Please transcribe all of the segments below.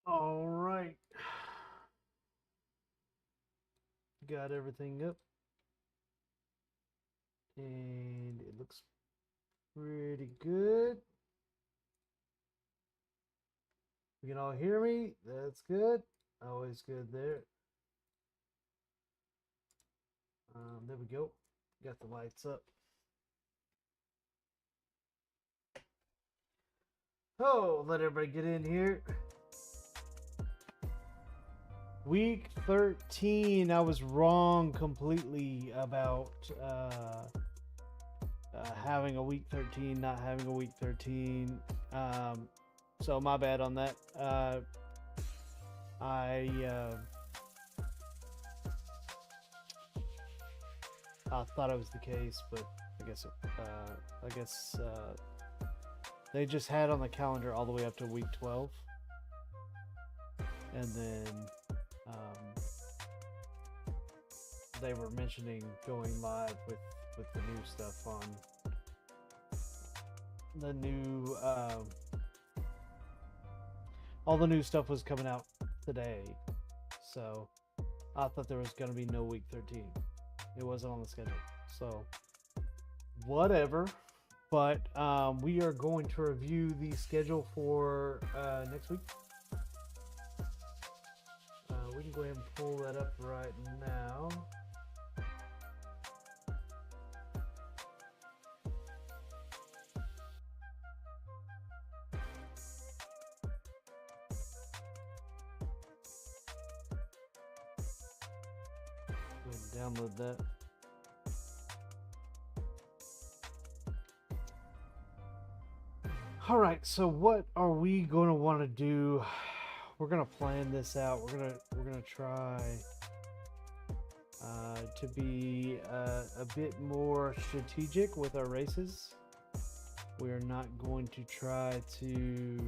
All right. Got everything up. And it looks pretty good. You can all hear me. That's good. Always good there. There we go. Got the lights up. Oh, let everybody get in here. Week 13, I was wrong completely about having a week 13, not having a week 13. So my bad on that. I thought it was the case, but I guess they just had on the calendar all the way up to week 12, and then they were mentioning going live with the new stuff on the new all the new stuff was coming out today, so I thought there was going to be no week 13. It wasn't on the schedule, so whatever. But we are going to review the schedule for next week. We can go ahead and pull that up right now. Go ahead and download that. All right, so what are we going to want to do? We're going to plan this out. We're going to try to be a bit more strategic with our races. We are not going to try to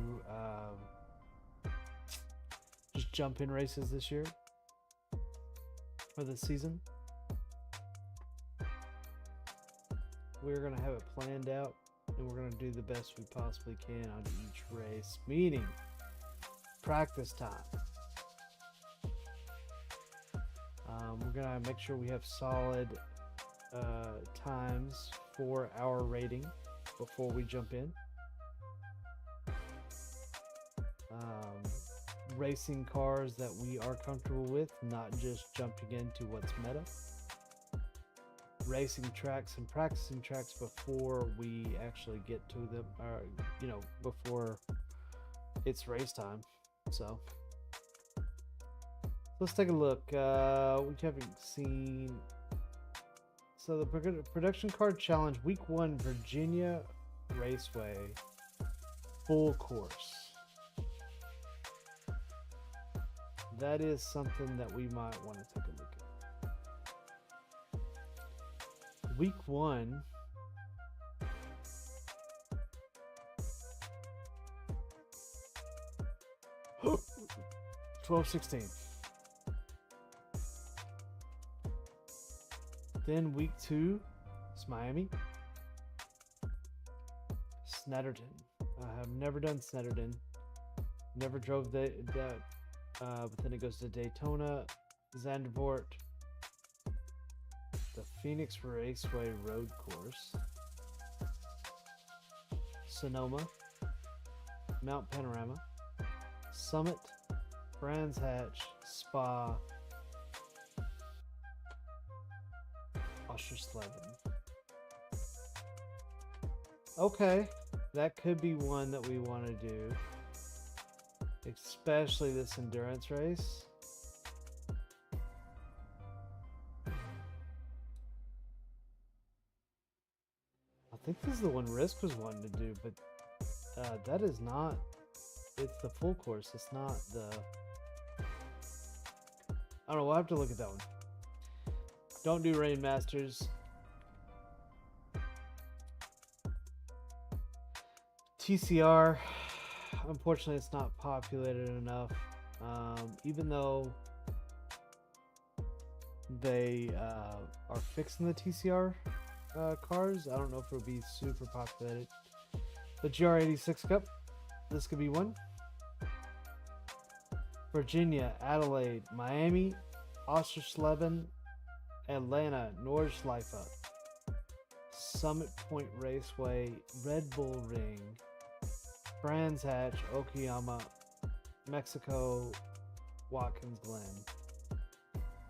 just jump in races this year for this season. We're going to have it planned out, and we're going to do the best we possibly can on each race, meaning practice time. We're going to make sure we have solid times for our rating before we jump in. Racing cars that we are comfortable with, not just jumping into what's meta. racing tracks and practicing tracks before we actually get to them, or you know, before it's race time. So let's take a look. We haven't seen. So the production card challenge week 1 Virginia Raceway full course. That is something that we might want to take a look at. Week 1. $12.16. Then week 2 is Miami. Snetterton. I have never done Snetterton. Never drove that. But then it goes to Daytona, Zandvoort, the Phoenix Raceway Road Course, Sonoma, Mount Panorama, Summit, Brands Hatch, Spa, Oschersleben. Okay, that could be one that we want to do. Especially this endurance race. I think this is the one Risk was wanting to do, but that is not. It's the full course. It's not the. I don't know. We'll have to look at that one. Don't do Rain Masters. TCR. Unfortunately, it's not populated enough. Even though they are fixing the TCR cars, I don't know if it'll be super populated. The GR86 Cup, this could be one. Virginia, Adelaide, Miami, Oschersleben, Atlanta, Nordschleife, Summit Point Raceway, Red Bull Ring, Brands Hatch, Okayama, Mexico, Watkins Glen.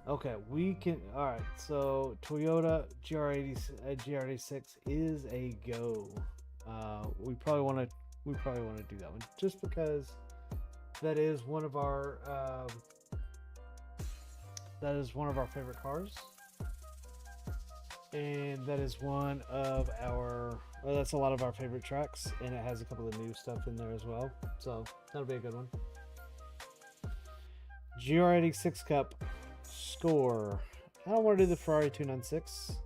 Okay, we can. All right, so Toyota GR86 is a go. We probably want to do that one just because that is one of our favorite cars, and that is one of our. Well, that's a lot of our favorite tracks, and it has a couple of new stuff in there as well. So that'll be a good one. GR86 Cup score. I don't want to do the Ferrari 296.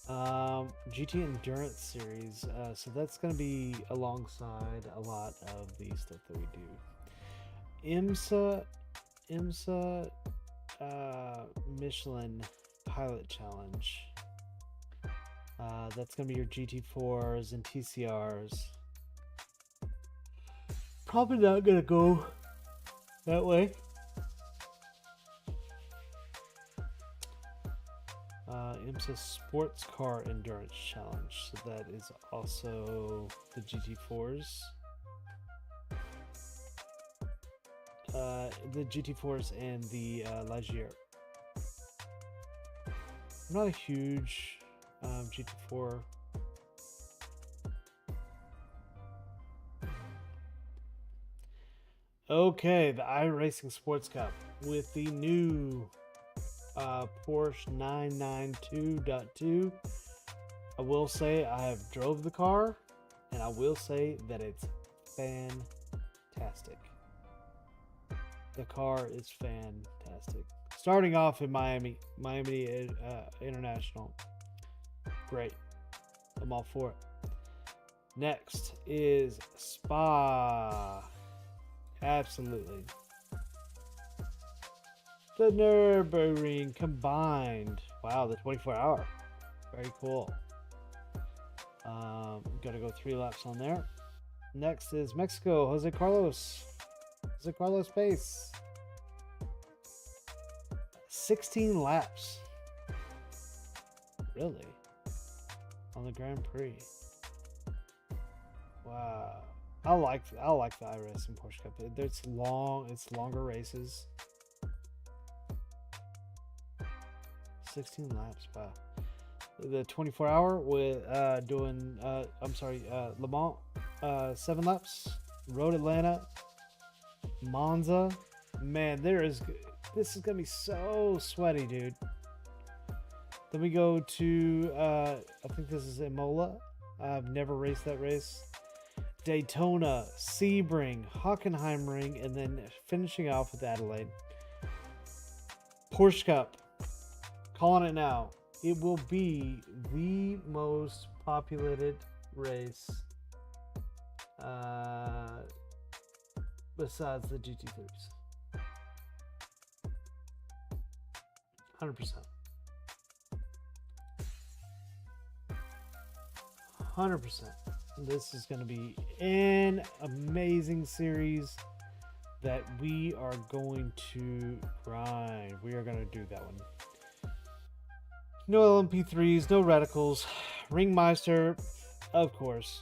GT Endurance Series. So that's going to be alongside a lot of the stuff that we do. IMSA Michelin Pilot Challenge. That's going to be your GT4s and TCRs. Probably not going to go that way. IMSA Sports Car Endurance Challenge. So that is also the GT4s. The GT4s and the Ligier. I'm not a huge GT4. Okay, the iRacing Sports Cup with the new Porsche 992.2. I will say I have drove the car, and I will say that it's fantastic. The car is fantastic. Starting off in Miami International. Great. I'm all for it. Next is Spa. Absolutely. The Nürburgring combined. Wow, the 24-hour. Very cool. Gotta go 3 laps on there. Next is Mexico. Jose Carlos Pace. 16 laps. Really? On the Grand Prix. Wow. I like the iRacing Porsche Cup. It's longer races. 16 laps. Wow. The 24-hour with doing Le Mans 7 laps, Road Atlanta, Monza. Man, this is gonna be so sweaty, dude. Then we go to I think this is Imola. I've never raced that race. Daytona, Sebring, Hockenheimring, and then finishing off with Adelaide. Porsche Cup. Calling it now. It will be the most populated race besides the GT3s. 100%. 100%. This is going to be an amazing series that we are going to grind. We are going to do that one. No LMP3s, no Radicals. Ringmeister, of course.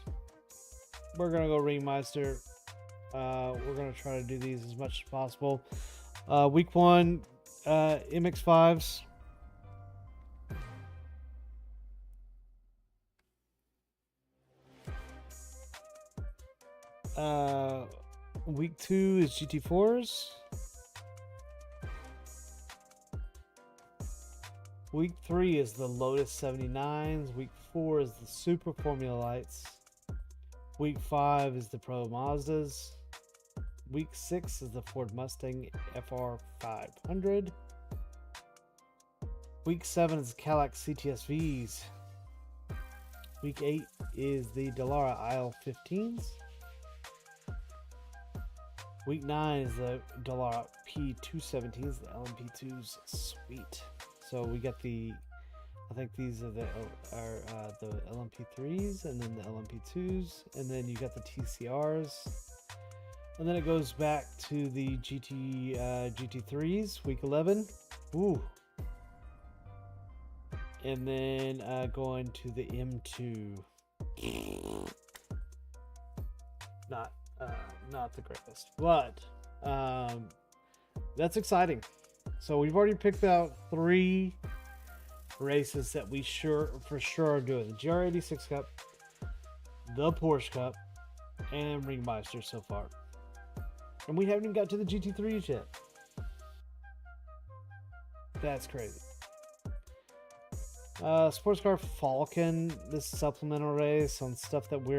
We're going to go Ringmeister. We're going to try to do these as much as possible. Week 1, MX5s. Week 2 is GT4s. Week 3 is the Lotus 79s. Week 4 is the Super Formula Lights. Week 5 is the Pro Mazdas. Week 6 is the Ford Mustang FR500. Week 7 is the Cadillac CTS-Vs. Week 8 is the Dallara IL-15s. Week 9 is the Dallara P217s, the LMP2s. Sweet. So we got I think these are the LMP3s, and then the LMP2s, and then you got the TCRs, and then it goes back to the GT3s, week 11. Ooh. And then going to the M2. Not the greatest, but that's exciting. So we've already picked out 3 races that we for sure are doing: the GR86 Cup, the Porsche Cup, and Ringmeister so far. And we haven't even got to the GT3s yet. That's crazy. Sports Car Falcon, this supplemental race on stuff that we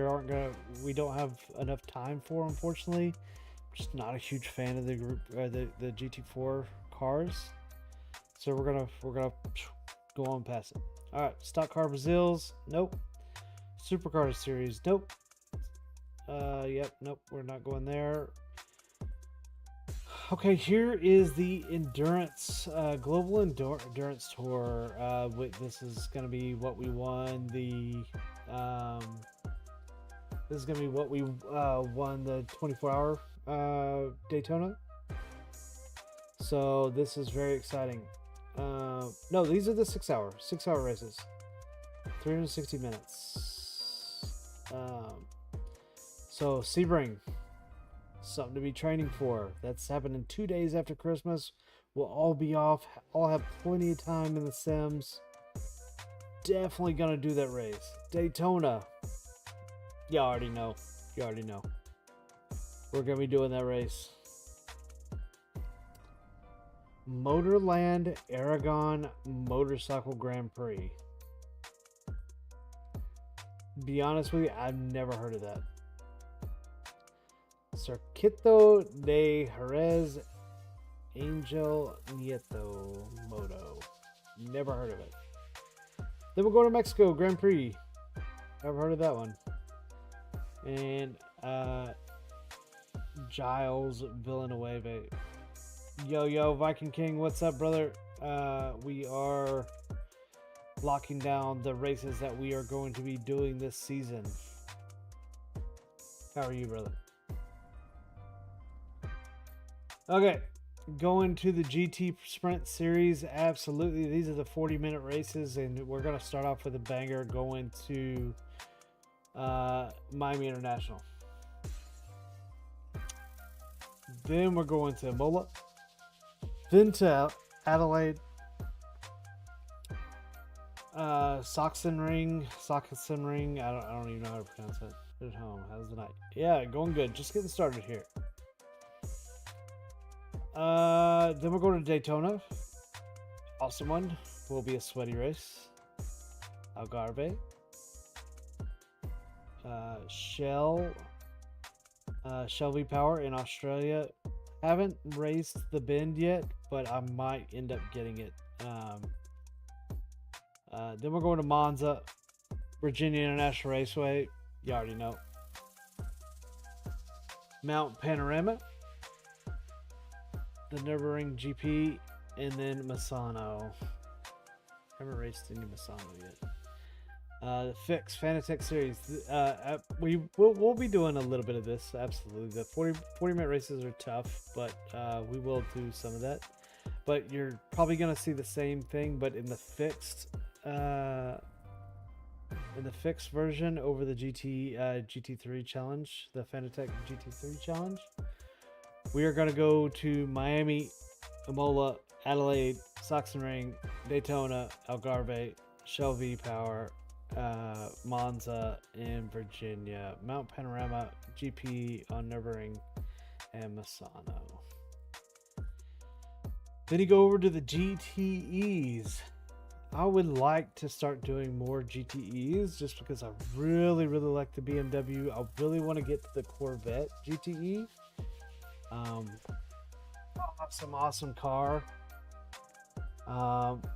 don't have enough time for, unfortunately. I'm just not a huge fan of the group, the GT4 cars, so we're gonna go on past it. All right, Stock Car Brazils, nope. Supercar Series, nope. Yep, nope. We're not going there. Okay, here is the Endurance Global Endurance Tour. This is going to be what we won the. This is going to be what we won the 24-hour Daytona. So this is very exciting. No, these are the 6-hour races. 360 minutes. So Sebring. Something to be training for. That's happening 2 days after Christmas. We'll all be off. I'll have plenty of time in the Sims. Definitely gonna do that race. Daytona. You already know. We're gonna be doing that race. Motorland Aragon Motorcycle Grand Prix. Be honest with you, I've never heard of that. Circuito de Jerez Angel Nieto Moto. Never heard of it. Then we'll go to Mexico Grand Prix. Never heard of that one. And Giles Villanueva. Yo, Viking King, what's up, brother? We are locking down the races that we are going to be doing this season. How are you, brother? Okay, going to the GT Sprint Series. Absolutely, these are the 40-minute races, and we're going to start off with a banger going to Miami International. Then we're going to Imola. Then to Adelaide. Sachsenring. I don't even know how to pronounce it. At home. How's the night? Yeah, going good. Just getting started here. Then we're going to Daytona. Awesome one. Will be a sweaty race. Algarve. Shelby Power in Australia. Haven't raced the bend yet, but I might end up getting it. Then we're going to Monza, Virginia International Raceway. You already know. Mount Panorama, the Nürburgring GP, and then Misano. Haven't raced any Misano yet. The Fix Fanatec Series. We'll be doing a little bit of this. Absolutely, the 40-minute races are tough, but we will do some of that. But you're probably gonna see the same thing, but in the fixed version over the GT3 challenge, the Fanatec GT3 challenge. We are gonna go to Miami, Imola, Adelaide, Sachsenring, Daytona, Algarve, Shelby Power, Monza, and Virginia, Mount Panorama, GP on Nürburgring, and Misano. Then you go over to the GTEs. I would like to start doing more GTEs just because I really like the BMW. I really want to get to the Corvette GTE. Awesome car.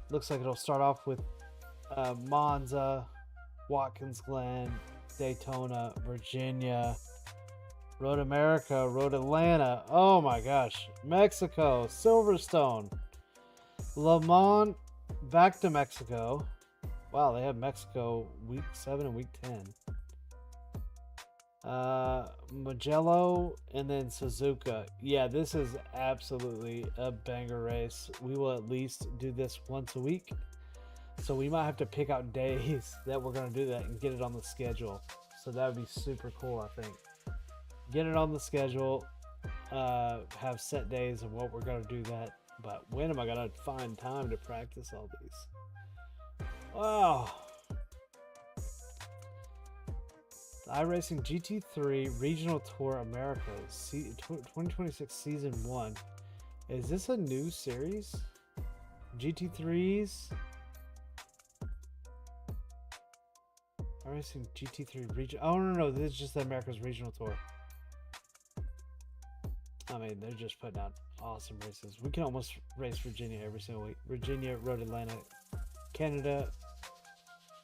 Looks like it'll start off with Monza, Watkins Glen, Daytona, Virginia, Road America, Road Atlanta. Oh my gosh. Mexico, Silverstone, Le Mans, back to Mexico. Wow, they have Mexico week 7 and week 10. Mugello, and then Suzuka. Yeah, this is absolutely a banger race. We will at least do this once a week. So we might have to pick out days that we're going to do that and get it on the schedule. So that would be super cool, I think. Get it on the schedule, have set days of what we're going to do that. But when am I going to find time to practice all these? Wow. The iRacing GT3 Regional Tour Americas 2026 Season 1. Is this a new series? GT3s? iRacing GT3 Region. Oh, no. This is just the America's Regional Tour. I mean, they're just putting out awesome races. We can almost race Virginia every single week. Virginia, Road Atlanta, Canada,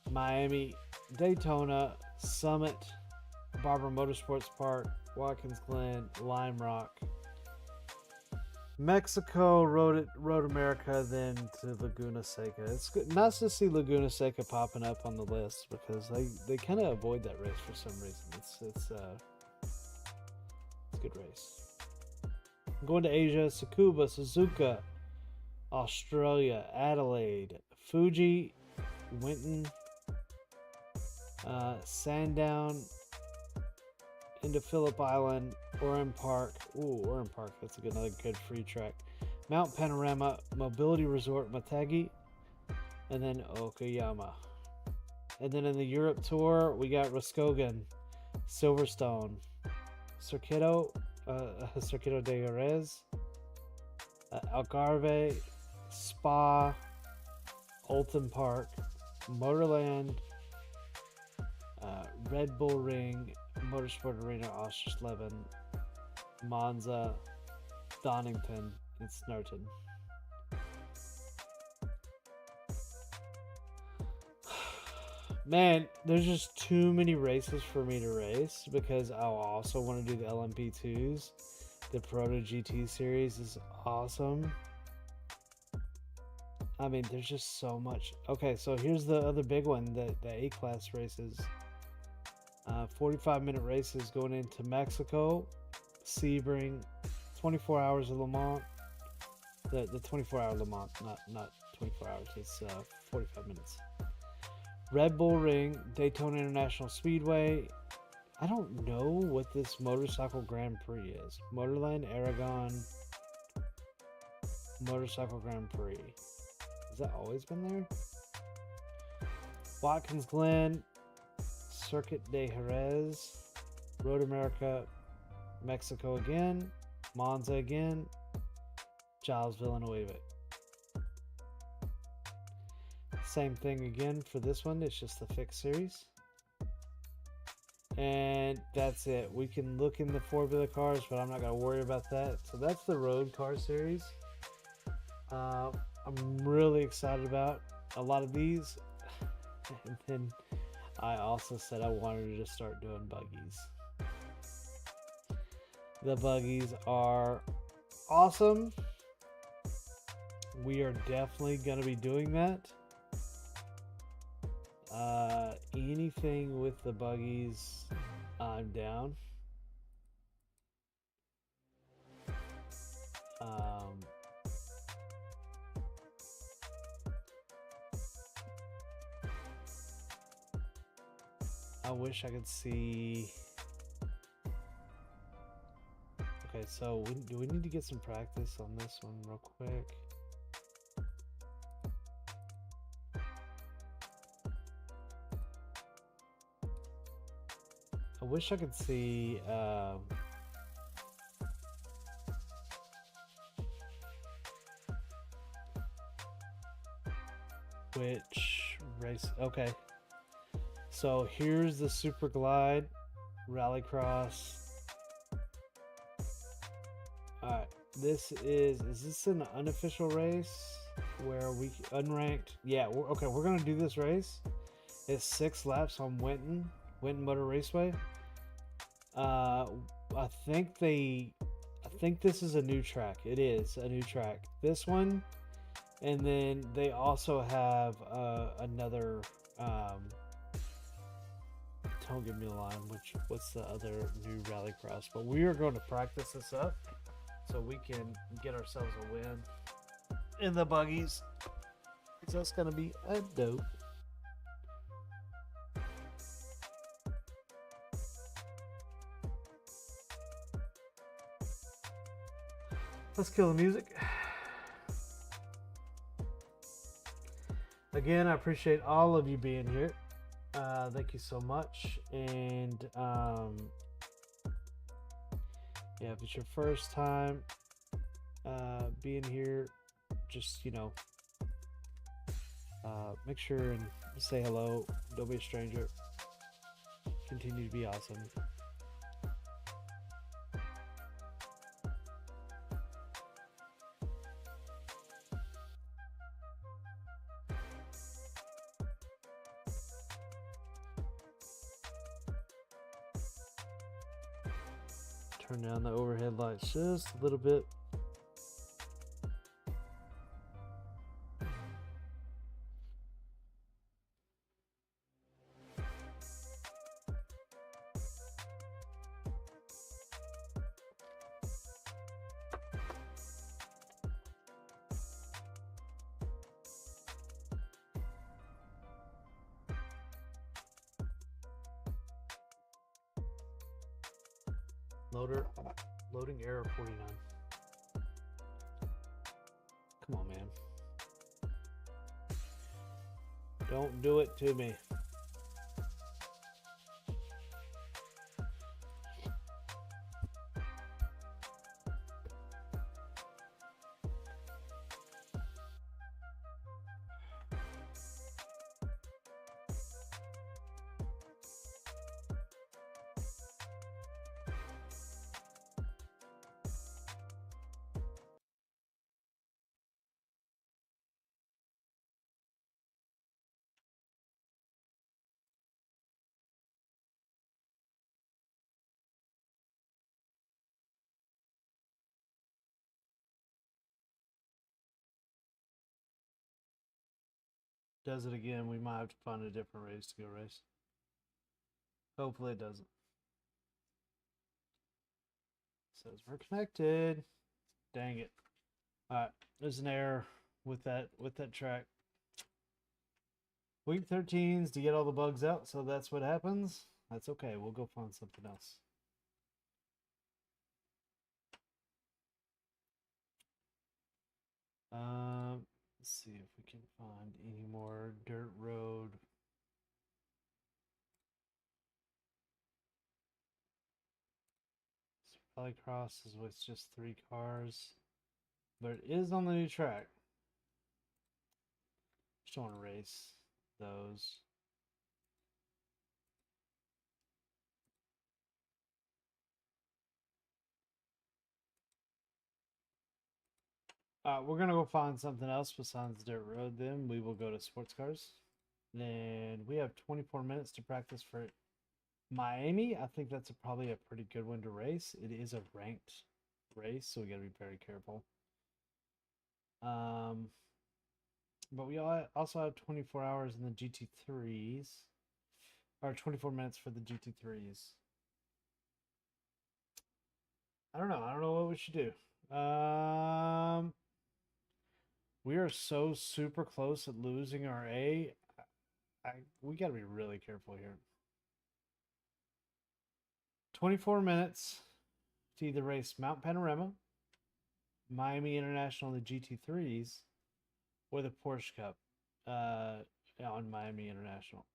Miami, Daytona, Summit, Barber Motorsports Park, Watkins Glen, Lime Rock, Mexico, Road America, then to Laguna Seca. It's good, nice to see Laguna Seca popping up on the list because they kind of avoid that race for some reason. It's a good race. Going to Asia, Tsukuba, Suzuka, Australia, Adelaide, Fuji, Winton, Sandown, into Phillip Island, Oran Park. Ooh, Oran Park, that's another good free track. Mount Panorama, Mobility Resort, Matagi, and then Okayama. And then in the Europe Tour, we got Roscogan, Silverstone, Circuito de Jerez, Algarve, Spa, Oulton Park, Motorland, Red Bull Ring, Motorsport Arena, Oschersleben, Monza, Donington, and Snurton. Man, there's just too many races for me to race because I also want to do the LMP2s. The Proto GT series is awesome. I mean, there's just so much. Okay, so here's the other big one, the A-Class races. 45-minute races going into Mexico, Sebring, 24 hours of Le Mans. The 24-hour Le Mans, not 24 hours. It's 45 minutes. Red Bull Ring, Daytona International Speedway. I don't know what this motorcycle Grand Prix is. Motorland Aragon Motorcycle Grand Prix. Has that always been there? Watkins Glen, Circuit de Jerez, Road America, Mexico again, Monza again, Giles Villanueva. Same thing again for this one. It's just the fixed series. And that's it. We can look in the four-wheeler cars, but I'm not going to worry about that. So that's the road car series. I'm really excited about a lot of these. And then I also said I wanted to just start doing buggies. The buggies are awesome. We are definitely going to be doing that. Anything with the buggies, I'm down. I wish I could see. Okay, so do we need to get some practice on this one real quick? I wish I could see which race. Okay, so here's the Super Glide Rallycross. Alright, this is this an unofficial race where we unranked? Yeah, okay, we're gonna do this race. It's 6 laps on Winton Motor Raceway. I think this is a new track. It is a new track. This one, and then they also have another. Don't give me a line. What's the other new rallycross? But we are going to practice this up so we can get ourselves a win in the buggies. So that's gonna be a dope. Let's kill the music. Again, I appreciate all of you being here. Thank you so much. And yeah, if it's your first time being here, just make sure and say hello. Don't be a stranger. Continue to be awesome. Turn down the overhead lights just a little bit. Loading error 49. Come on, man. Don't do it to me. Does it again, we might have to find a different race to go race. Hopefully it doesn't. Says we're connected. Dang it. Alright, there's an error with that track. Week 13's to get all the bugs out, so that's what happens. That's okay. We'll go find something else. Let's see if we can find any more dirt road Rallycross is with just 3 cars, but it is on the new track. Just don't want to race those. We're gonna go find something else besides dirt road. Then we will go to sports cars. Then we have 24 minutes to practice for Miami. I think that's probably a pretty good one to race. It is a ranked race, so we got to be very careful. But we also have 24 hours in the GT3s, or 24 minutes for the GT3s. I don't know. I don't know what we should do. We are so super close at losing our A. We got to be really careful here. 24 minutes to either race Mount Panorama, Miami International, the GT3s, or the Porsche Cup on Miami International.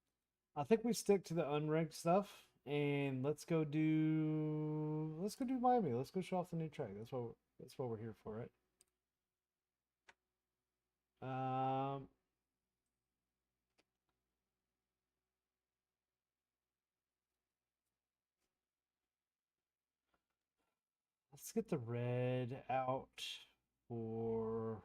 I think we stick to the unranked stuff and let's go do Miami. Let's go show off the new track. That's what we're here for, right? Let's get the red out for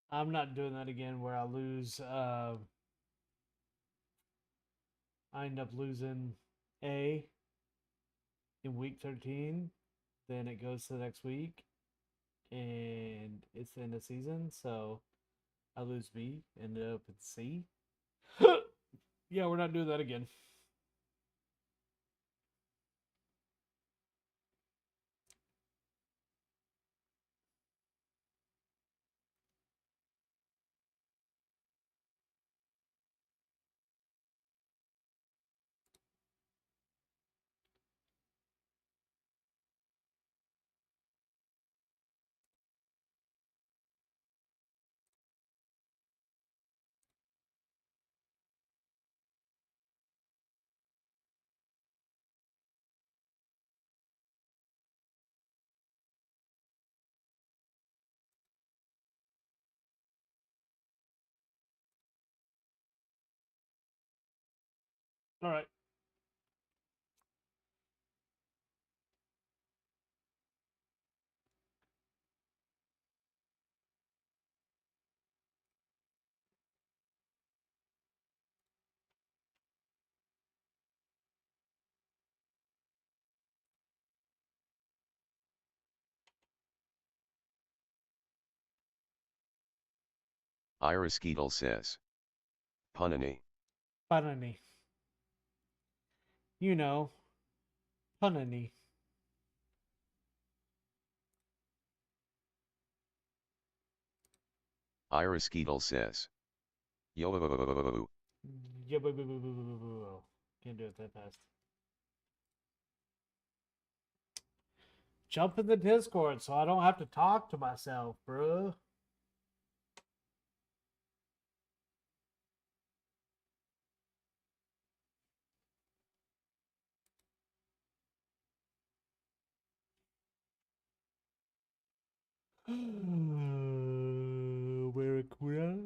I'm not doing that again where I lose I end up losing A in week 13, then it goes to the next week and it's the end of season, so I lose B, ended up at C. Yeah, we're not doing that again. All right. iRacing says. Punani. Panani. You know, Panani. iRacing says. Yo. Yeah, can't do it that fast. Jump in the Discord so I don't have to talk to myself, bruh. Barracuda.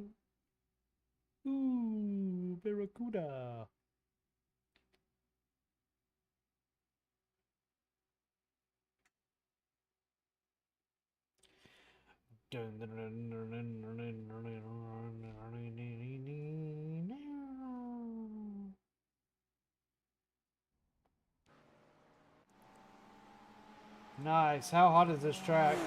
Ooh, Barracuda. Nice. How hot is this track?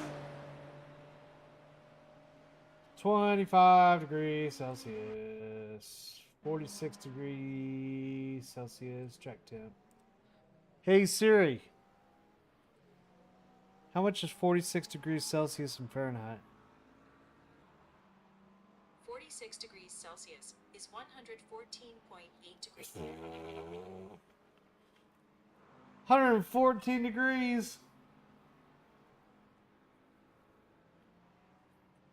25 degrees Celsius. 46 degrees Celsius track temp. Hey Siri, how much is 46 degrees Celsius in Fahrenheit? 46 degrees Celsius is 114.8 degrees. 114 degrees.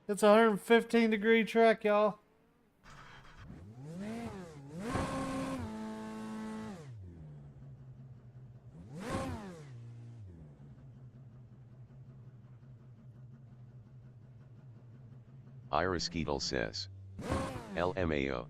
It's a 115-degree track, y'all. iRacing says. LMAO.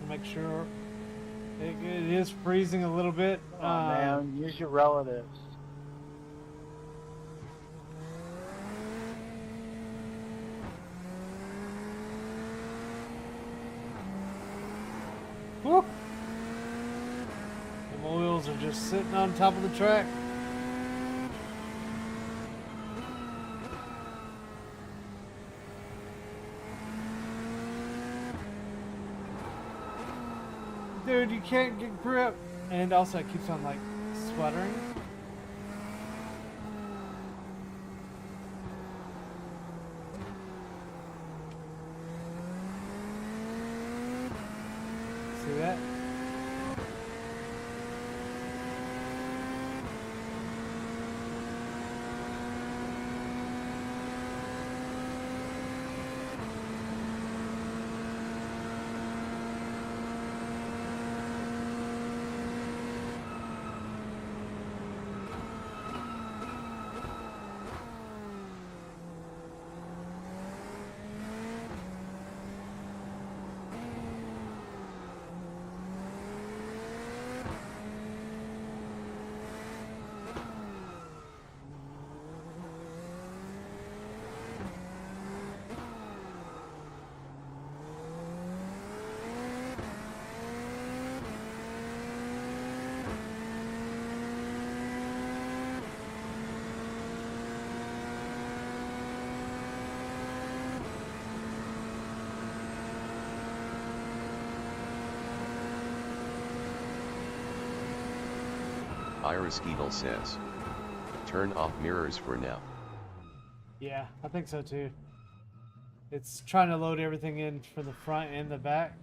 To make sure it is freezing a little bit. Oh man, use your relatives. Woo! The wheels are just sitting on top of the track. Dude, you can't get grip. And also it keeps on like sputtering. See that? iRacing says. Turn off mirrors for now. Yeah, I think so too. It's trying to load everything in for the front and the back.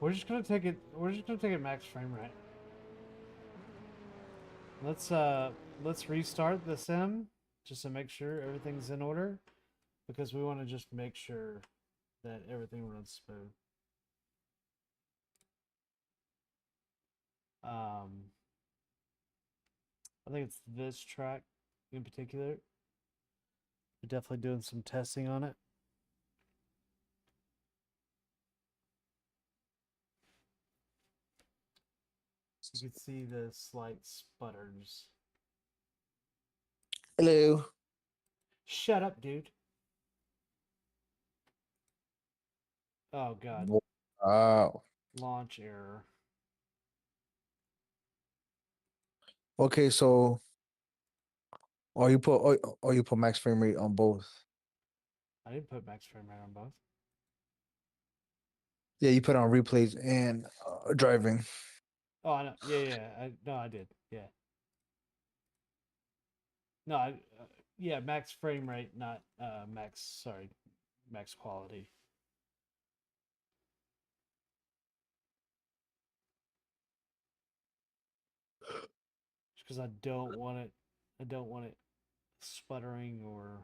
We're just gonna take it. We're just gonna take it max frame rate. Let's restart the sim just to make sure everything's in order, because we want to just make sure that everything runs smooth. I think it's this track in particular. We're definitely doing some testing on it. You can see the slight sputters. Hello. Shut up, dude. Oh god. Launch error. Okay, so you put max frame rate on both. I didn't put max frame rate on both. Yeah, you put on replays and driving. Oh, I know. Yeah, yeah. No, I did. Yeah. No, yeah, max frame rate, not max. Sorry, max quality. Because I don't want it. I don't want it sputtering or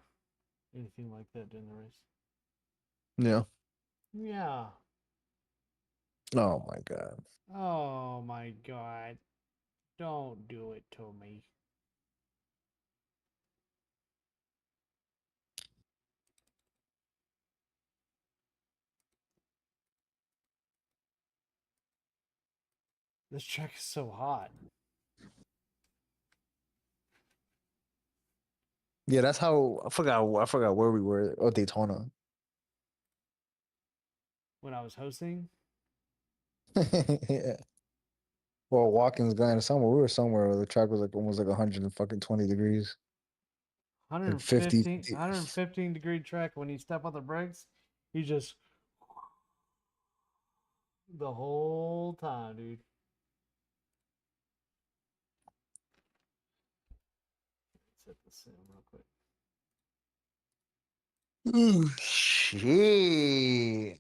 anything like that during the race. Yeah. Yeah. Oh my god. Oh my god. Don't do it to me. This track is so hot. Yeah, that's how I forgot. I forgot where we were. Oh, Daytona. When I was hosting, Yeah. Well, Watkins going somewhere. We were somewhere where the track was like almost like 120 degrees, like 50, 115, 50. 115-degree track. When you step on the brakes, you just the whole time, dude. Set this in real quick. Ooh, shit.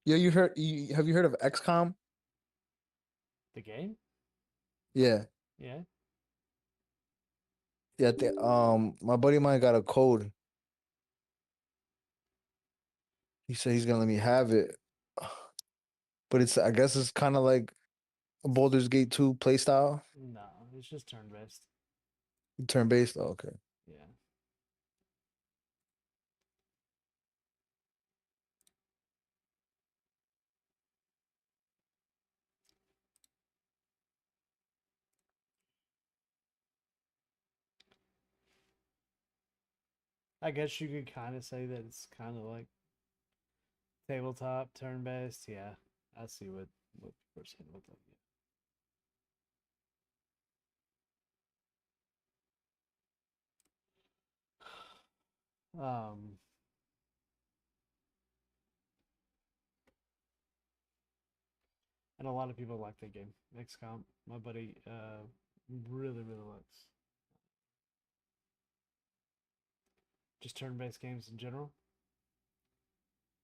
Yeah, you heard? Have you heard of XCOM? The game? Yeah, Yeah. yeah. My buddy of mine got a code. He said he's gonna let me have it, but it's I guess it's kind of like a Baldur's Gate 2 playstyle, No, it's just turn based. turn based. Oh, okay. Yeah. I guess you could kind of say that it's kind of like tabletop turn based. Yeah. I see what people are saying with that. Yeah. And a lot of people like that game. XCOM. My buddy really, really likes just turn based games in general.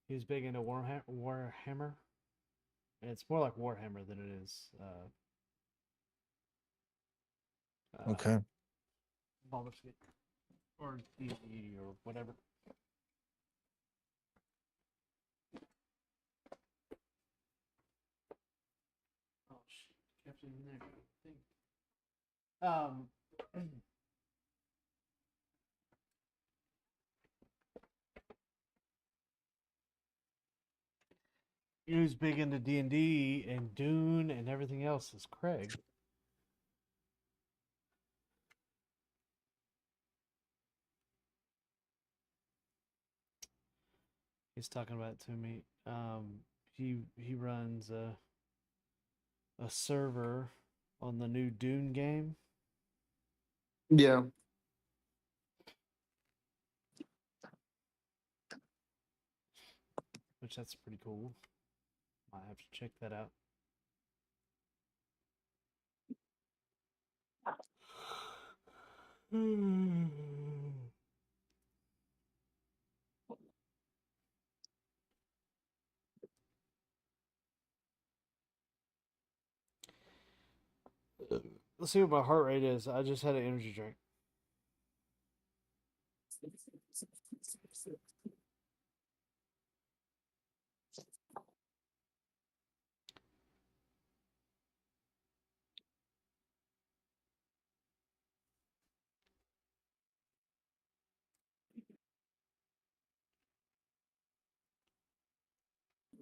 He's big into Warhammer. And it's more like Warhammer than it is uh, Okay. Baldur's Gate or D&D or whatever. Oh shit! Kept it in there. Um, who's big into D&D and Dune and everything else is Craig. He's talking about it to me. He runs a server on the new Dune game, Yeah. which that's pretty cool. Might have to check that out. Let's see what my heart rate is. I just had an energy drink.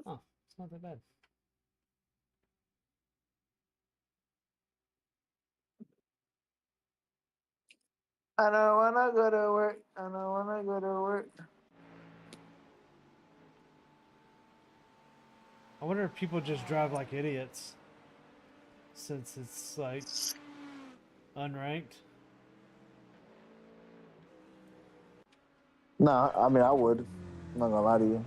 Oh, it's not that bad. I don't wanna go to work. I don't wanna go to work. I wonder if people just drive like idiots since it's like unranked. Nah, I mean I would. I'm not gonna lie to you.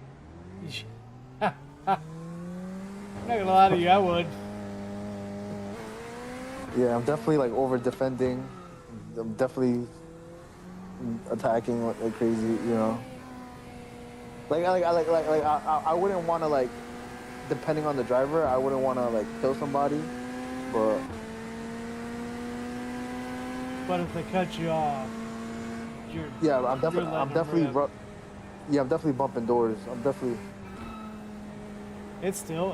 I'm not gonna lie to you, I would. Yeah, I'm definitely like over defending. I'm definitely attacking like crazy. You know, I wouldn't want to like, depending on the driver, I wouldn't want to like kill somebody, but But if they cut you off, you're yeah, you're letting them rip. yeah, I'm definitely bumping doors. I'm definitely. It's still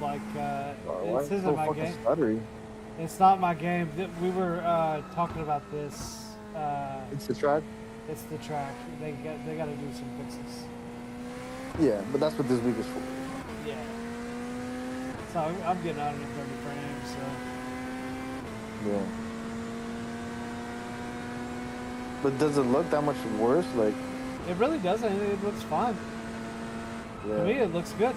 like Why this is it isn't so my fucking game. stuttery? It's not my game. We were talking about this. It's the track. It's the track. They got to do some fixes. Yeah, but that's what this week is for. Yeah. So I'm getting 130 frames. So Yeah. But does it look that much worse? Like, it really doesn't. It looks fine. To me, yeah. it looks good.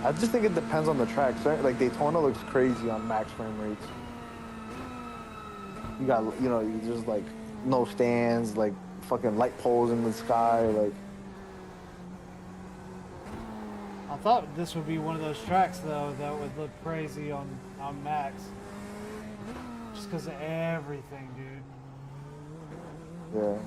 I just think it depends on the track. Like Daytona looks crazy on max frame rates. You got, you just like no stands, like fucking light poles in the sky, like. I thought this would be one of those tracks though that would look crazy on Max, just because of everything, dude. Yeah.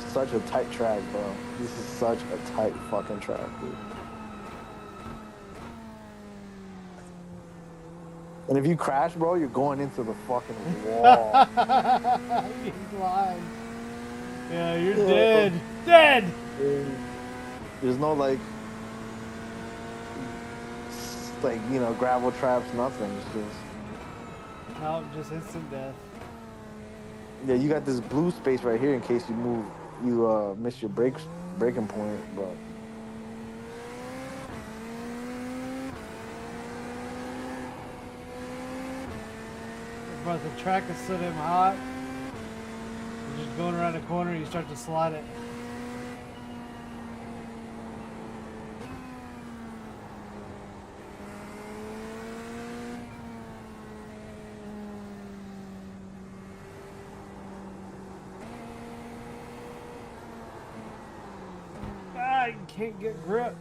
Such a tight track, bro. This is such a tight fucking track, dude. And if you crash, bro, you're going into the fucking wall. He's lying. Yeah, you're dead. Dead. There's no like gravel traps, nothing. It's just No, just instant death. yeah. You got this blue space right here in case you miss your breaking point, but. But the track is so damn hot. You're just going around the corner, you start to slide it. Ah, you can't get grip.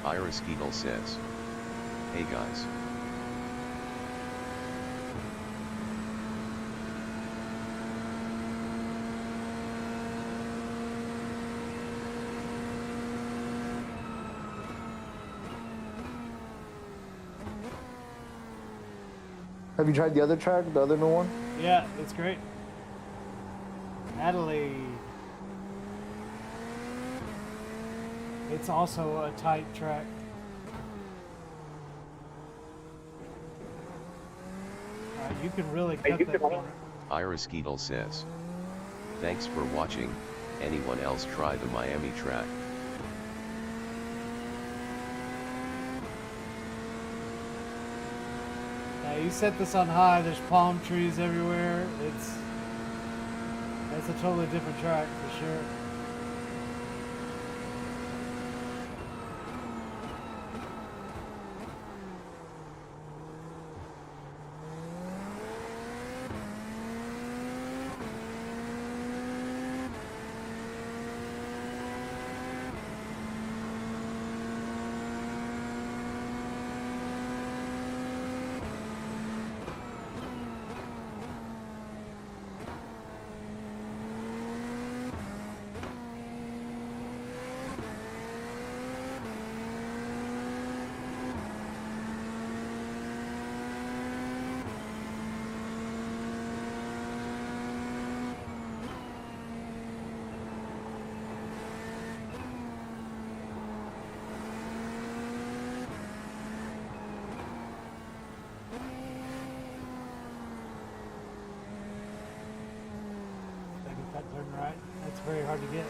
Iris Eagle says, "Hey guys. Have you tried the other track, the other new one? Yeah, it's great. Adelaide. It's also a tight track. You can really cut that corner. Iris Eagle says, "Thanks for watching. Anyone else try the Miami track?" You set this on high, there's palm trees everywhere. It's a totally different track for sure. Gotta get that turn right. That's very hard to get.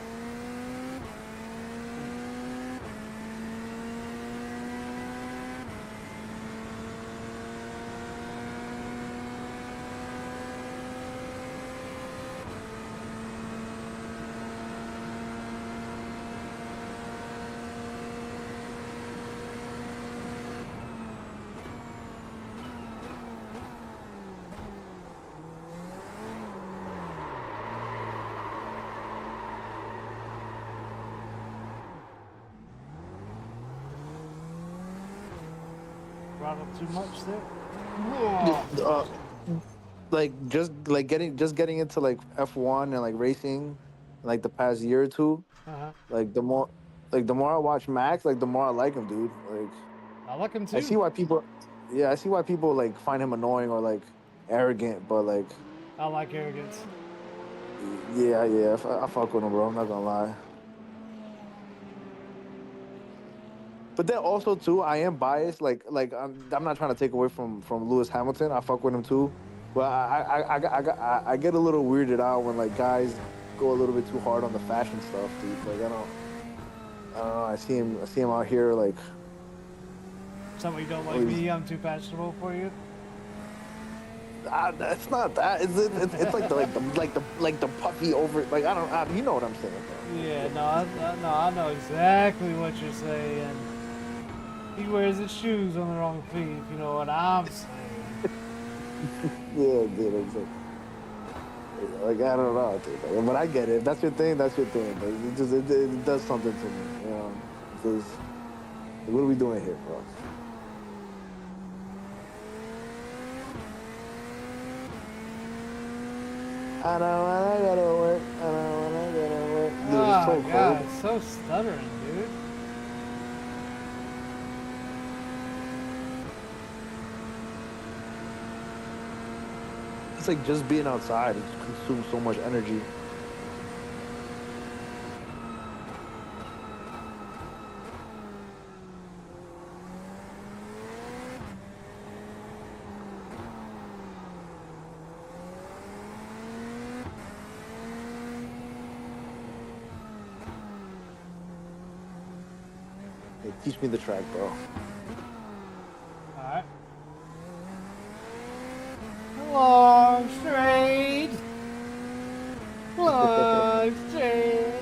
throttle too much there? Uh, like just getting into like F1 and like racing, like the past year or two. Uh-huh. Like the more I watch Max, like the more I like him, dude. Like I like him I too. see why people, yeah, I see why people like find him annoying or like arrogant, but like, I like arrogance. yeah, I fuck with him, bro. I'm not gonna lie. But then also too, I am biased. I'm not trying to take away from Lewis Hamilton. I fuck with him too, but I get a little weirded out when like guys go a little bit too hard on the fashion stuff, dude. Like I don't know. I see him out here like. Something you don't Oh, like me, I'm too fashionable for you. it's not that. It's like the puffy over. Like you know what I'm saying, bro. Like, Yeah, no, I know exactly what you're saying. He wears his shoes on the wrong feet, if you know what I'm saying. yeah, dude. It's like I don't know, dude. Like, but I get it. If that's your thing. That's your thing. But it does something to me, you know. Because what are we doing here, bro? I don't wanna go to work. I don't wanna go to work. Dude, it's Oh, so God, cold. so stuttering, dude. It's like just being outside. It consumes so much energy. Hey, teach me the track, bro. Alright. Long straight. Long straight.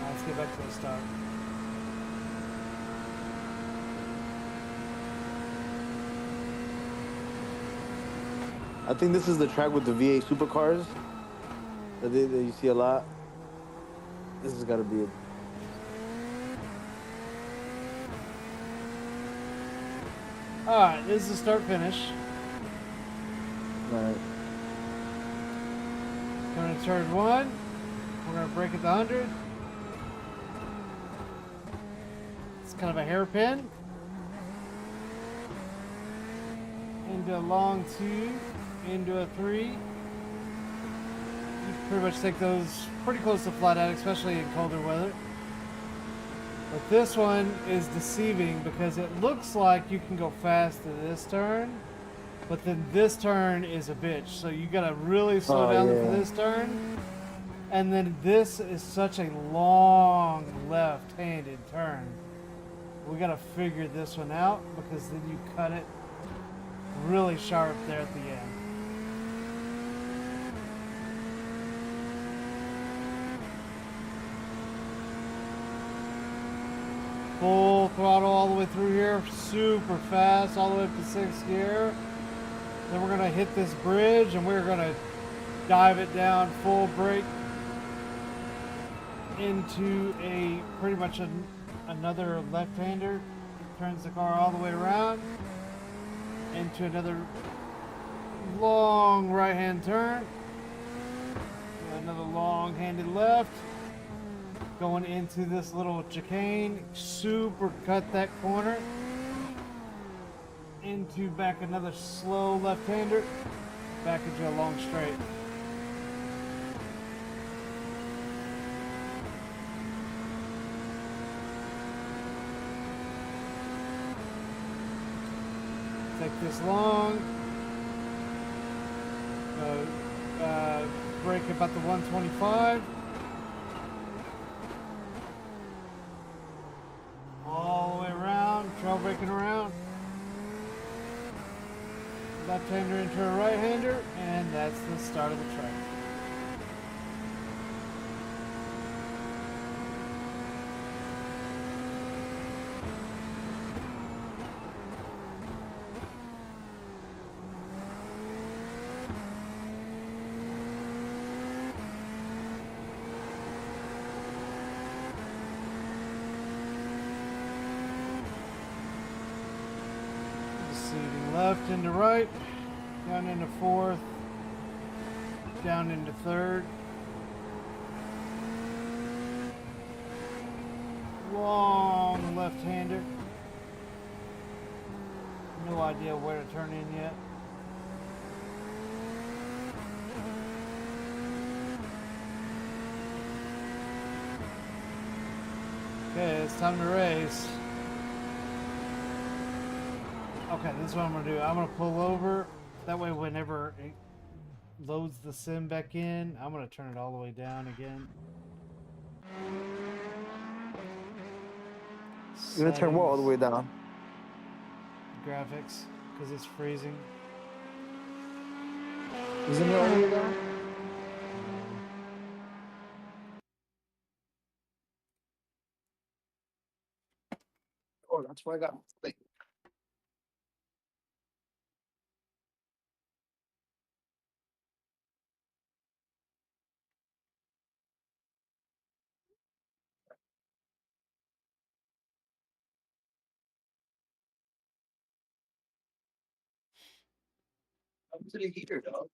Let's get back to the start. I think this is the track with the V8 supercars that you see a lot. This has got to be it. Alright, this is start finish. All right. Going to turn one. We're going to break at the 100. It's kind of a hairpin. Into a long two. Into a three. You can pretty much take those pretty close to flat out, especially in colder weather. But this one is deceiving because it looks like you can go fast to this turn, but then this turn is a bitch. So you gotta really slow down for this turn. And then this is such a long left-handed turn. We gotta figure this one out because then you cut it really sharp there at the end. Full throttle all the way through here, super fast, all the way up to 6th gear. Then we're gonna hit this bridge and we're gonna dive it down full brake into a pretty much another left-hander. Turns the car all the way around into another long right-hand turn. Another long-handed left. Going into this little chicane, super cut that corner. Into back another slow left-hander. Back into a long straight. Take this long. Brake about the 125. All the way around, trail braking around. Left-hander into a right-hander, and that's the start of the track. Left into right, down into fourth, down into third. Long left-hander. No idea where to turn in yet. Okay, it's time to race. Okay, this is what I'm gonna do. I'm gonna pull over. That way, whenever it loads the sim back in, I'm gonna turn it all the way down again. You're gonna turn what all the way Settings, down? graphics, because it's freezing. Isn't it all the way down? Oh, that's why I got. Like, up to the heater, dog.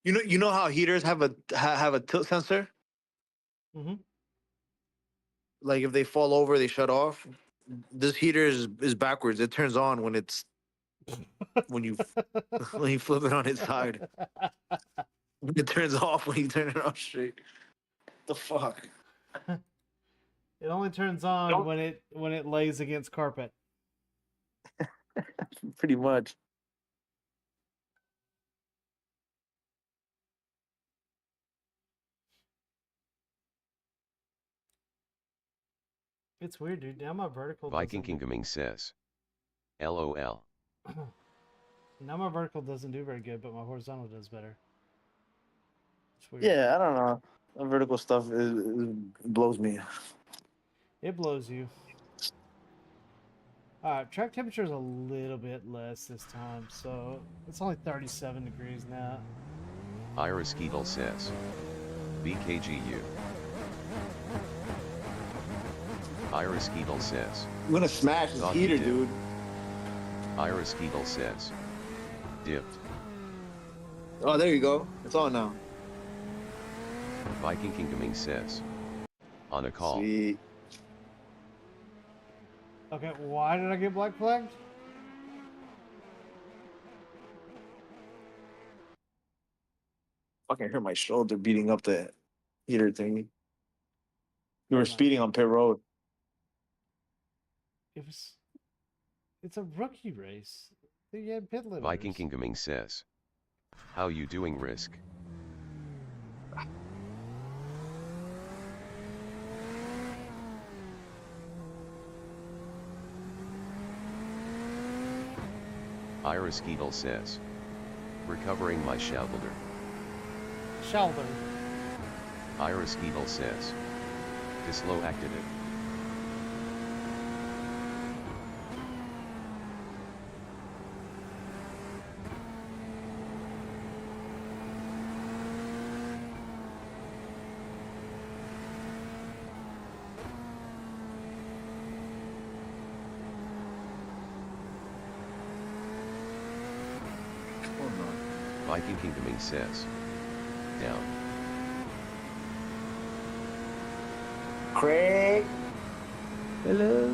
You know how heaters have a tilt sensor? Mm-hmm. Like if they fall over, they shut off. This heater is backwards. It turns on when you when you flip it on its side. It turns off when you turn it on straight. The fuck? It only turns on when it lays against carpet. Pretty much. It's weird, dude. Now my vertical Viking doesn't. Gaming says. LOL. Now my vertical doesn't do very good, but my horizontal does better. It's weird. Yeah, I don't know. The vertical stuff blows me. It blows you. Alright, track temperature is a little bit less this time, so it's only 37 degrees now. Ira Skeetle says. BKGU. Ira Skeetle says. I'm gonna smash this Thought you heater, did. dude. Ira Skeetle says. Dipped. Oh, there you go. It's on now. Viking Gaming says. On a call. Sweet. Okay, why did I get black flagged? Fucking hurt my shoulder beating up the heater thingy. You were Hold on. speeding on pit road. It's a rookie race. You had pit limiters. Viking Gaming says. How you doing, Risk? Ira Skeetle says. Recovering my shoulder. Shoulder. Ira Skeetle says. Dislocated. Viking Gaming says. Down. Craig. Hello.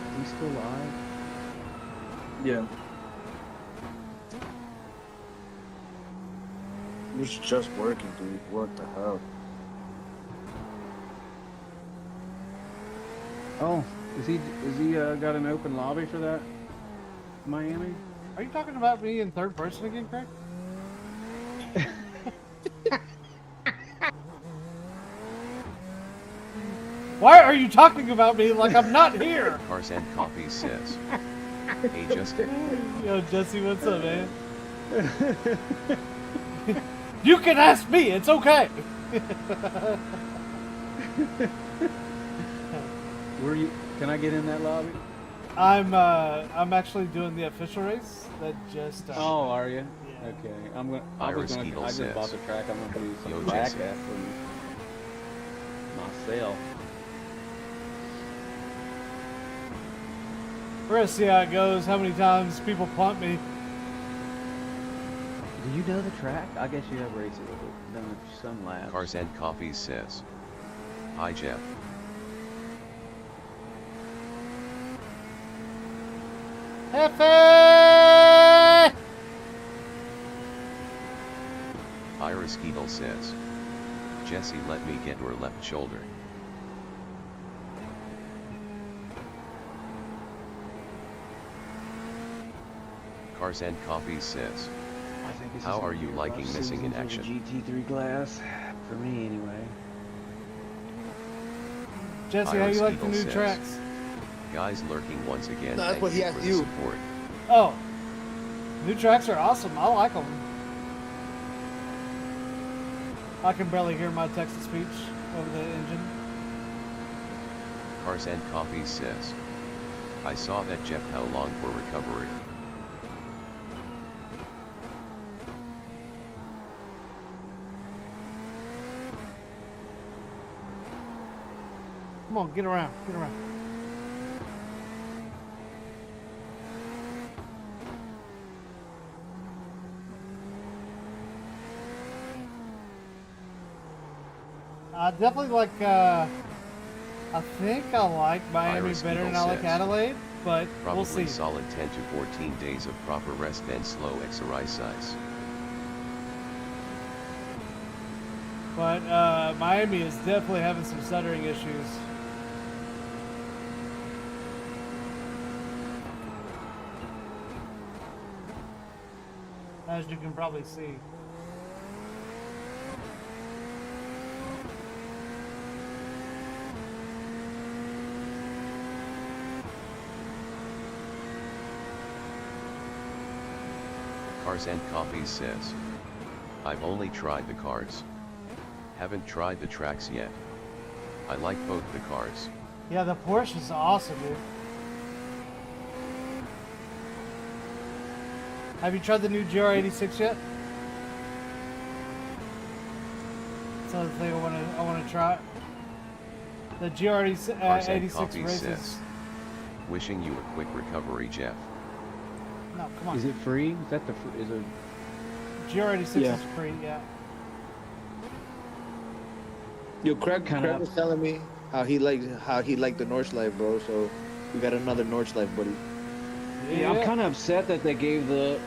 Is he still live? Yeah. It's just working, dude. What the hell? Oh, is he got an open lobby for that? Miami? Are you talking about me in third person again, Craig? Why are you talking about me like I'm not here? Cars and Coffee says, hey Justin, Yo, Jesse, what's up, man? You can ask me. It's okay. Were you? Can I get in that lobby? I'm actually doing the official race that just. Oh, are you? Yeah. Okay, I'm gonna. Iris I Eagle just bought says, the track. I'm gonna do Yo, some back Jesse. F and myself. We're gonna see how it goes. How many times people punt me? Do you know the track? I guess you have raced it, done some laps. Cars and Coffee says, hi Jeff. Hefe! Iris Eagle says, Jesse, let me get your left shoulder. Cars and Coffee says, I think this how is are gonna you be a liking rough missing in season for action? the GT3 class, for me anyway. Jesse, how Iris you like the Eagle new says, tracks? Guys lurking once again, No, that's thank what he you asked for the you. support. Oh, new tracks are awesome. I like them. I can barely hear my text to speech over the engine. Cars and Coffee says, I saw that Jeff, how long for recovery? Come on, get around, get around. I definitely like, I think I like Miami Iris better Eagle than I like says, Adelaide, but Probably we'll see. solid 10 to 14 days of proper rest then slow exercise. But Miami is definitely having some stuttering issues. As you can probably see. Cars and Coffee says, I've only tried the cars. Haven't tried the tracks yet. I like both the cars. Yeah, the Porsche is awesome, dude. Have you tried the new GR86 yet? That's another thing I want to try. The Cars and GR86 Coffee races. says, wishing you a quick recovery, Jeff. No, come on. Is it free? Is that the is it? GR86 Yeah. is free, yeah. Yo, Craig Kinda was telling me how he liked the Nordschleife, bro. So we got another Nordschleife, buddy. Yeah, I'm kind of upset that they gave the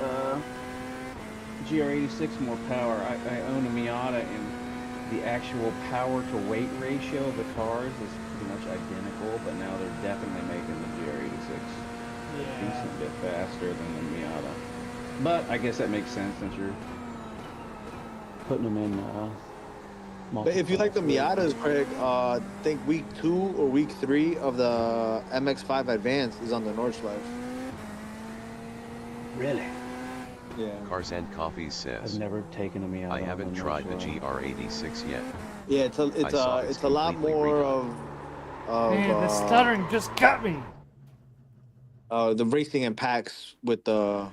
GR86 more power. I own a Miata, and the actual power to weight ratio of the cars is pretty much identical, but now they're definitely making the GR86 a Yeah. decent bit faster than the Miata. But I guess that makes sense since you're putting them in. But if you like the Miatas, Craig, I think week 2 or week 3 of the MX-5 Advance is on the Nordschleife. Really? Yeah. Cars and Coffee I've says, never taken a Miata. I on haven't the tried the Nordschleife. GR86 yet. Yeah, I saw it's it's a lot completely more redone. Man, the stuttering just got me. the racing and packs with the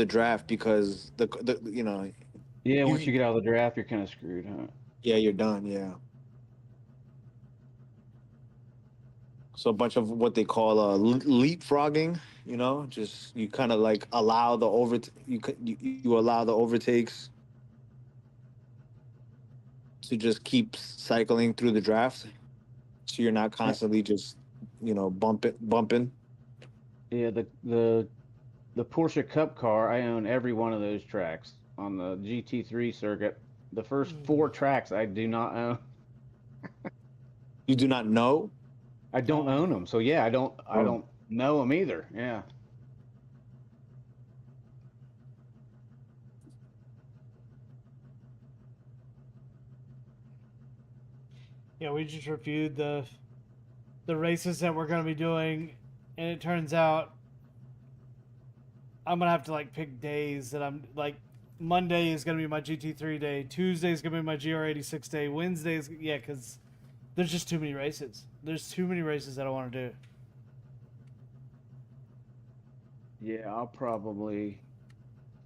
draft because the you know Yeah, once you you get out of the draft, you're kind of screwed, huh? yeah, you're done, yeah. So a bunch of what they call leapfrogging, just you kind of like allow the you allow the overtakes to just keep cycling through the draft, so you're not Uh, constantly just bumping. Yeah, the Porsche Cup car, I own every one of those tracks on the GT3 circuit. The first 4 tracks I do not own. You do not know. I don't Oh. own them, so yeah, I don't know them either. Yeah. Yeah, we just reviewed the races that we're gonna be doing, and it turns out I'm gonna have to like pick days that I'm like. Monday is gonna be my GT3 day. Tuesday is gonna be my GR86 day. Wednesday is because there's just too many races. There's too many races that I want to do. Yeah, I'll probably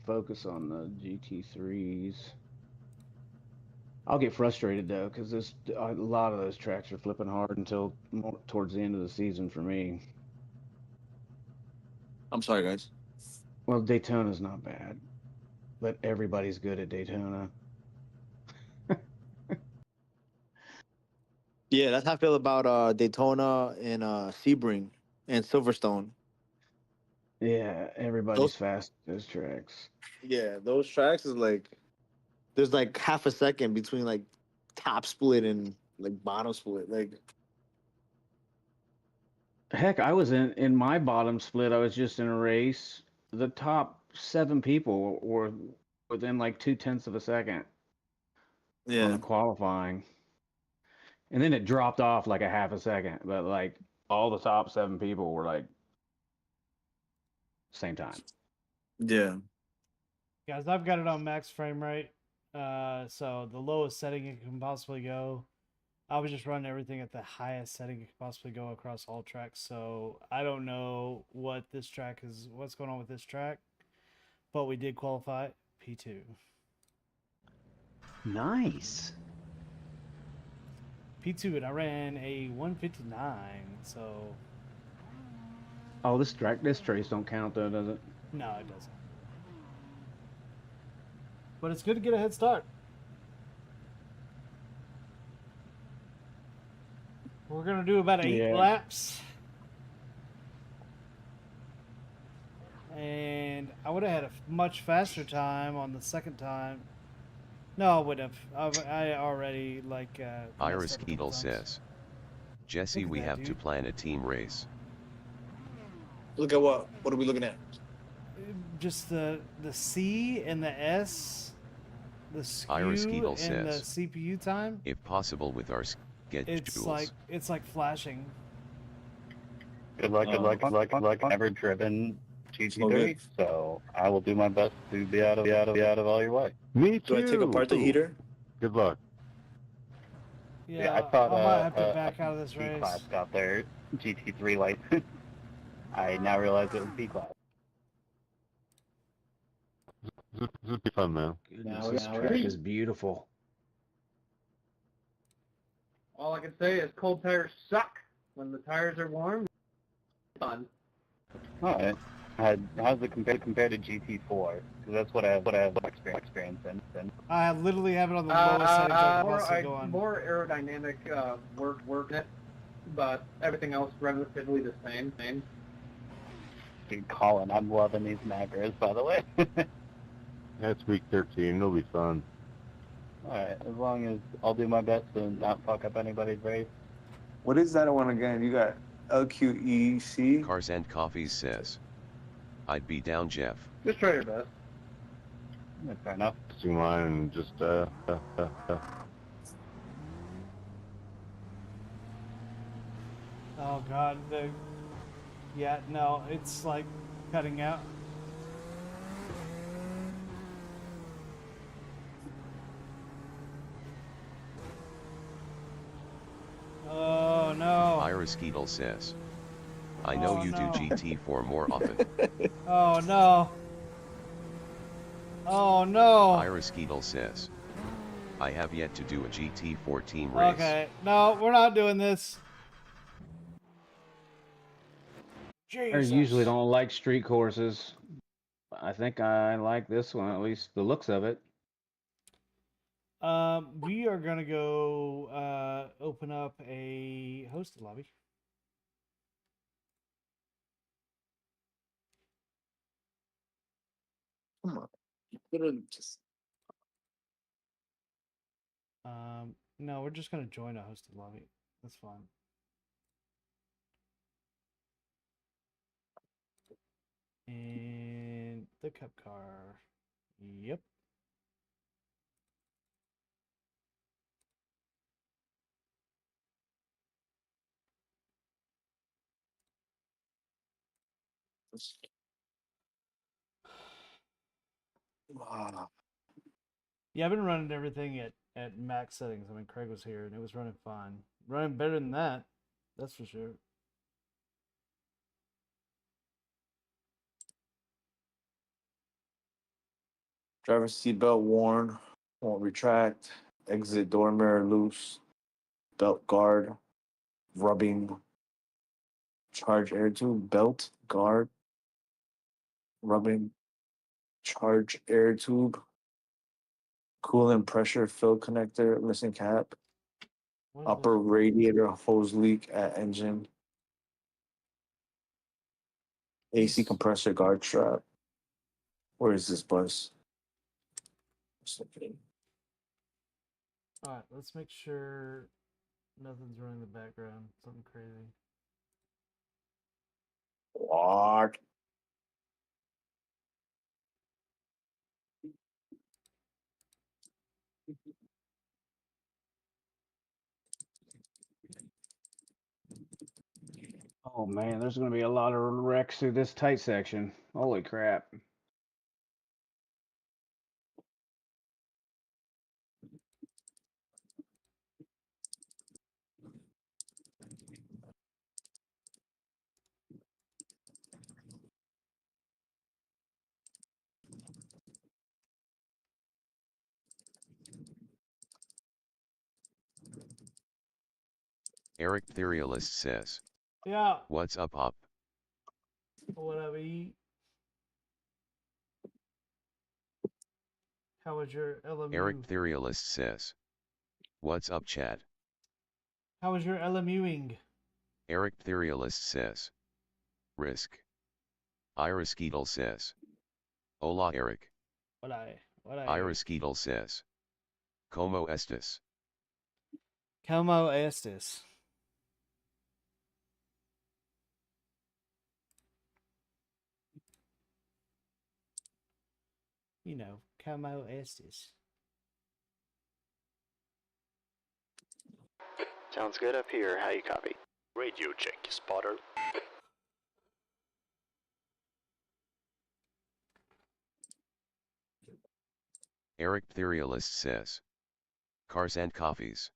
focus on the GT3s. I'll get frustrated though, because a lot of those tracks are flipping hard until more towards the end of the season for me. I'm sorry, guys. Well, Daytona's not bad, but everybody's good at Daytona. Yeah, that's how I feel about Daytona and Sebring and Silverstone. Yeah, everybody's Those fast at those tracks. yeah, those tracks is like there's like half a second between like top split and like bottom split. Like Heck, I was in my bottom split. I was just in a race. The top 7 people were within like 2/10 of a second on yeah, the qualifying, and then it dropped off like a half a second. But like all the top 7 people were like same time. yeah. Guys, I've got it on max frame rate. So the lowest setting it can possibly go. I was just running everything at the highest setting it could possibly go across all tracks. So I don't know what's going on with this track, but we did qualify P2. Nice. P2, and I ran a 159. So Oh, this trace don't count though, does it? no, it doesn't. But it's good to get a head start. We're gonna do about 8 Yeah. laps. And I would have had a much faster time on the second time. No, I would have. I already like. Iris Keedle says, Jesse, Look at we that, have to dude. plan a team race. Look at what? What are we looking at? Just the C and the S, the Iris SKU Keedle and the says, CPU time. if possible with our schedules. It's like flashing. Good luck, I've never driven GT3, so I will do my best to be out of all your way. Me Do I too. take apart the heater? Good luck. Yeah, I thought I might have to a back out of this B race. class got their GT3 license. I now realize it was B class. This will be fun, man. Goodness, this track is beautiful. All I can say is cold tires suck. When the tires are warm, fun. All right. How's it compared to GT4? Because that's what I have experience in. I literally have it on the lowest settings I can More, possibly go on. more aerodynamic work in it, but everything else relatively the same. Dude, Colin, I'm loving these macros, by the way. That's week 13. It'll be fun. Alright, as long as I'll do my best to not fuck up anybody's race. What is that one again? You got LQEC. Cars and Coffees says, I'd be down, Jeff. Just try your best. Yeah, fair enough. See mine and just Oh god, yeah, no, it's like cutting out. Oh no. Iris Keedle says, I know Oh, you no. do GT4 more often. Oh no. Oh no. Iris Keedle says, I have yet to do a GT4 team race. Okay, no, we're not doing this. I Jesus. usually don't like street courses. I think I like this one, at least the looks of it. We are gonna go open up a hosted lobby. Come on. You could've just. No, we're just gonna join a hosted lobby. That's fine. And the cup car. Yep. Ah, Yeah, I've been running everything at max settings. I mean, Craig was here and it was running fine. Running better than that, that's for sure. driver's seatbelt worn, won't retract. Exit door mirror loose. Belt guard, rubbing. Charge air tube, belt guard, rubbing. Charge air tube. Coolant pressure fill connector, missing cap. What is Upper radiator hose leak at engine. AC this? compressor guard strap. Where is this bus? All right, let's make sure nothing's running in the background. Something crazy. What? Oh man, there's gonna be a lot of wrecks through this tight section. Holy crap. Eric Therialist says, Yeah. what's up? Whatever. How was your LMU? Eric Therialist says, what's up, Chad? How was your LMUing? Eric Therialist says, risk. Iris Skeetle says, hola Eric. What I Iris Skeetle says, como estes? Como estes? You know, como estes. Sounds good up here. How you copy? Radio check, spotter. Eric Therialist says, cars and coffees.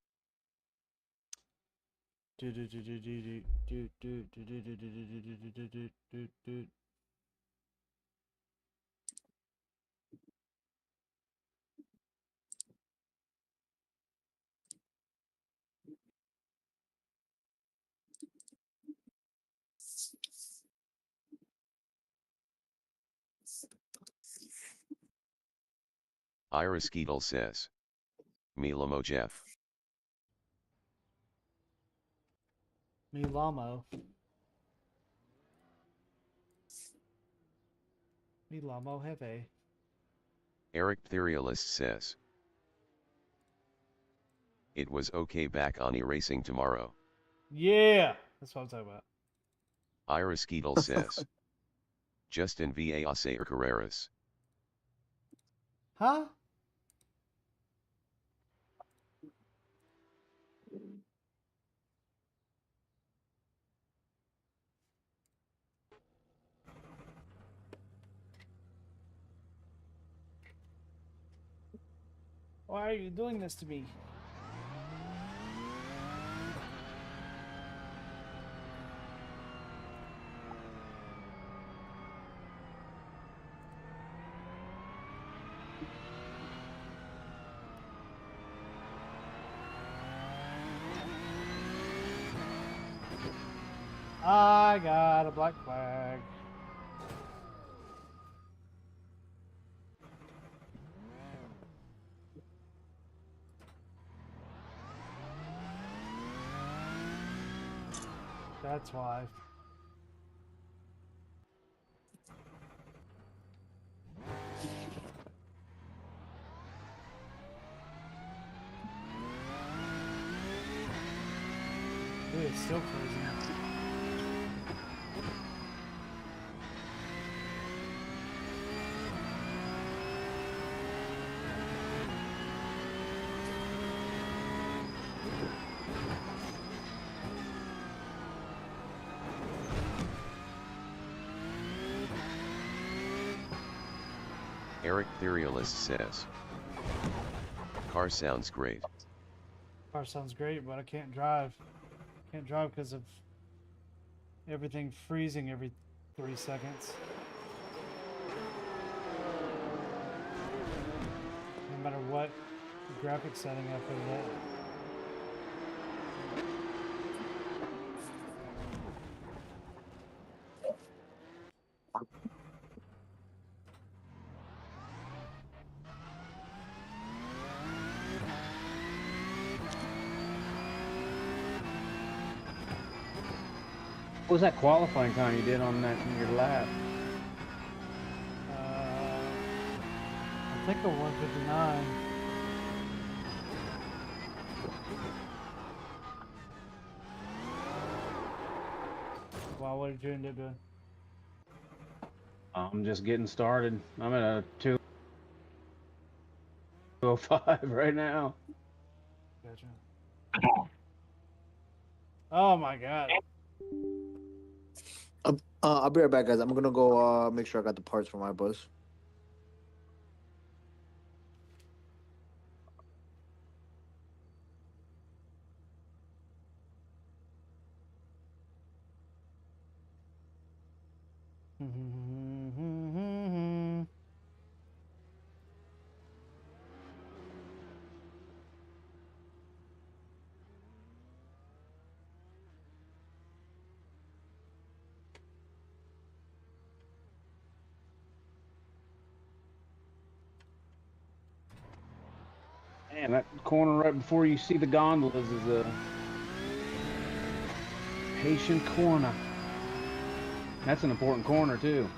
Iris Skeetle says, Milamo Jeff. Milamo. Milamo Hefe. Eric Therialist says, it was okay back on iRacing tomorrow. Yeah, that's what I'm talking about. Iris Skeetle says, Justin Vaz Carreras. Huh? Why are you doing this to me? I got a black flag. That's why. Dude, it's still crazy. Eric Therialist says, car sounds great. Car sounds great, but I can't drive. Can't drive because of everything freezing every 3 seconds. No matter what graphic setting I put it at. What was that qualifying time you did on that in your lap? I think a 159. Wow, what did you end up doing? I'm just getting started. I'm at a 205 right now. Gotcha. Oh my god. I'll be right back, guys. I'm gonna go make sure I got the parts for my bus. Man, that corner right before you see the gondolas is a Haitian corner. That's an important corner too.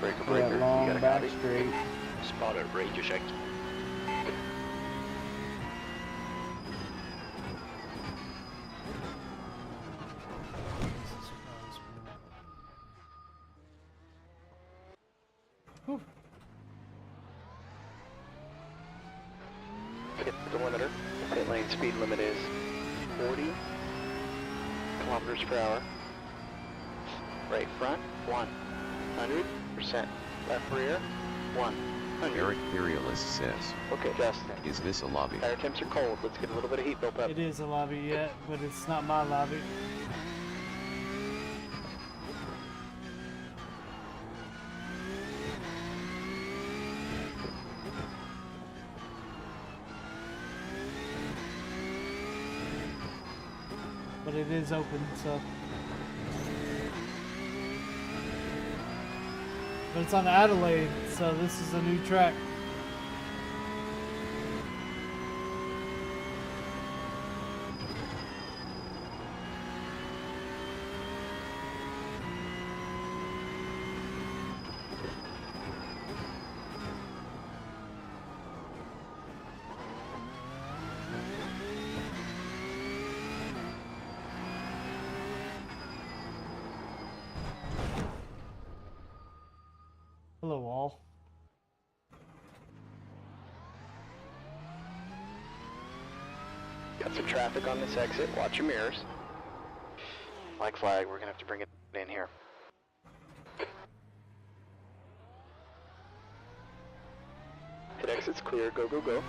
Breaker, For breaker. that You long got a back copy? straight. Spotter, radio check. Hit the limiter. Pit lane speed limit is 40 kilometers per hour. Right front, 100%. Left rear, 100. Eric Therialist says, Okay, Justin. is this a lobby? Tire temps are cold. Let's get a little bit of heat built up. It is a lobby yet, but it's not my lobby. But it is open, so. But it's on Adelaide, so this is a new track. Hello, all. Got some traffic on this exit. Watch your mirrors. Flag, flag. We're gonna have to bring it in here. Hit exit's clear. Go, go, go.